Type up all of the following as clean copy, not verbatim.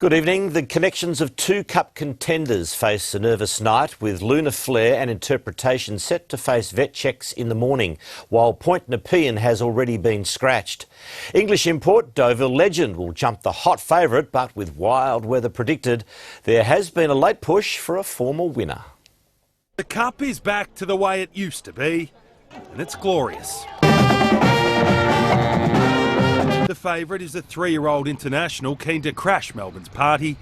Good evening. The connections of two Cup contenders face a nervous night, with Lunar Flare and Interpretation set to face vet checks in the morning, while Point Nepean has already been scratched. English import Deauville Legend will jump the hot favourite, but with wild weather predicted, there has been a late push for a former winner. The Cup is back to the way it used to be, and it's glorious. The favourite is a 3-year-old international keen to crash Melbourne's party.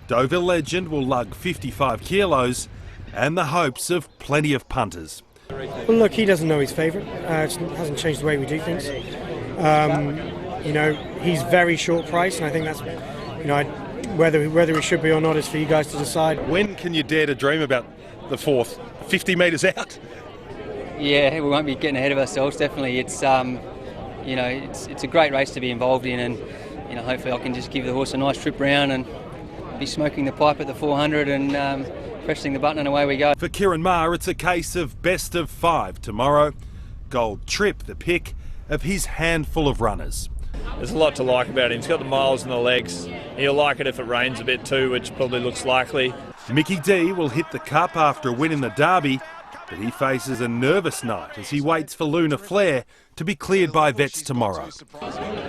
Deauville Legend will lug 55 kilos and the hopes of plenty of punters. Well, look, he doesn't know his favourite. It hasn't changed the way we do things. He's very short price, and I think that's, whether he should be or not is for you guys to decide. When can you dare to dream about the fourth? 50 metres out? Yeah, we won't be getting ahead of ourselves, definitely. It's a great race to be involved in, and hopefully I can just give the horse a nice trip round and be smoking the pipe at the 400 and pressing the button, and away we go. For Kieran Maher, it's a case of best of 5 tomorrow. Gold Trip, the pick of his handful of runners. There's a lot to like about him. He's got the miles in the legs. He'll like it if it rains a bit too, which probably looks likely. Mickey D will hit the Cup after a win in the Derby, but he faces a nervous night as he waits for Lunar Flare to be cleared by vets tomorrow.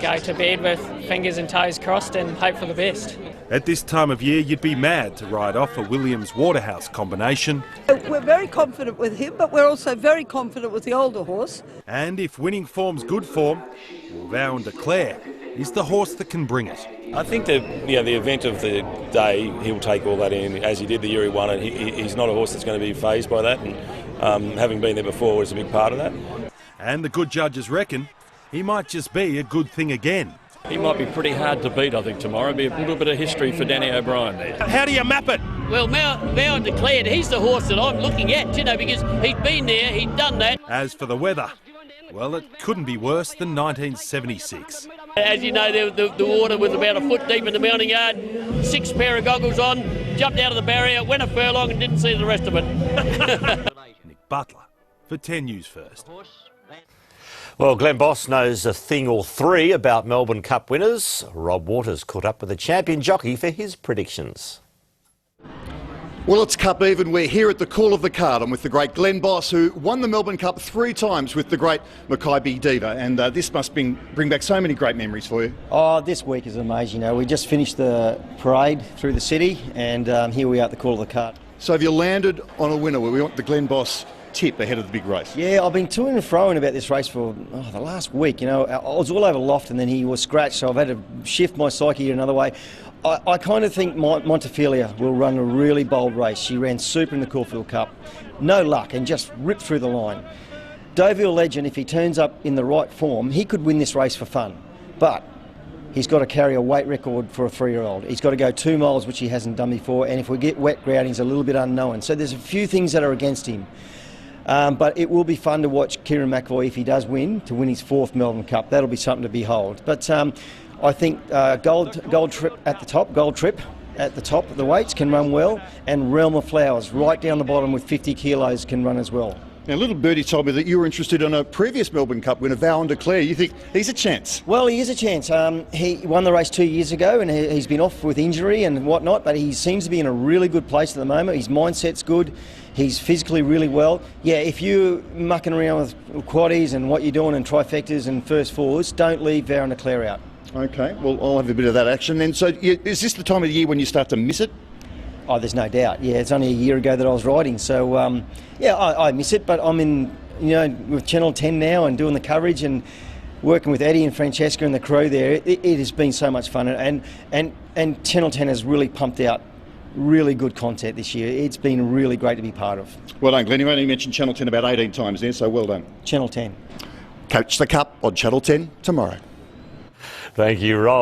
Go to bed with fingers and toes crossed and hope for the best. At this time of year, you'd be mad to ride off a Williams-Waterhouse combination. We're very confident with him, but we're also very confident with the older horse. And if winning form's good form, well, Vow and Declare is the horse that can bring it. I think that the event of the day, he'll take all that in, as he did the year he won, and he's not a horse that's going to be fazed by that, and having been there before is a big part of that. And the good judges reckon he might just be a good thing again. He might be pretty hard to beat, I think, tomorrow. It'll be a little bit of history for Danny O'Brien there. How do you map it? Well, Vow and Declared, he's the horse that I'm looking at, because he's been there, he's done that. As for the weather, well, it couldn't be worse than 1976. As you know, the water was about a foot deep in the mounting yard. 6 pair of goggles on, jumped out of the barrier, went a furlong and didn't see the rest of it. Nick Butler for 10 News First. Well, Glenn Boss knows a thing or three about Melbourne Cup winners. Rob Waters caught up with the champion jockey for his predictions. Well, it's Cup even. We're here at the Call of the Card. I'm with the great Glenn Boss, who won the Melbourne Cup 3 times with the great Mackay Diva, and this must bring back so many great memories for you. Oh, this week is amazing. We just finished the parade through the city, and here we are at the Call of the Card. So have you landed on a winner? We want the Glenn Boss tip ahead of the big race. Yeah, I've been to and fro about this race for the last week. I was all over Loft, and then he was scratched, so I've had to shift my psyche another way. I kind of think Montefilia will run a really bold race. She ran super in the Caulfield Cup. No luck, and just ripped through the line. Deauville Legend, if he turns up in the right form, he could win this race for fun. But he's got to carry a weight record for a 3-year-old. He's got to go 2 miles, which he hasn't done before, and if we get wet ground, he's a little bit unknown. So there's a few things that are against him. But it will be fun to watch Kieran McAvoy, if he does win, to win his 4th Melbourne Cup. That'll be something to behold. But I think Gold Trip at the top of the weights can run well, and Realm of Flowers right down the bottom with 50 kilos can run as well. Now, Little Birdie told me that you were interested in a previous Melbourne Cup winner, Vow and Declare. You think he's a chance? Well, he is a chance. He won the race 2 years ago, and he's been off with injury and whatnot, but he seems to be in a really good place at the moment. His mindset's good. He's physically really well. Yeah, if you're mucking around with quaddies and what you're doing and trifectas and first fours, don't leave Vow and Declare out. Okay, well, I'll have a bit of that action then. So is this the time of the year when you start to miss it? Oh, there's no doubt. Yeah, it's only a year ago that I was riding, so I miss it. But I'm in, with Channel 10 now and doing the coverage and working with Eddie and Francesca and the crew there. It has been so much fun, and Channel 10 has really pumped out really good content this year. It's been really great to be part of. Well done, Glenn. You only mentioned Channel 10 about 18 times there, so well done. Channel 10. Coach the Cup on Channel 10 tomorrow. Thank you, Rob.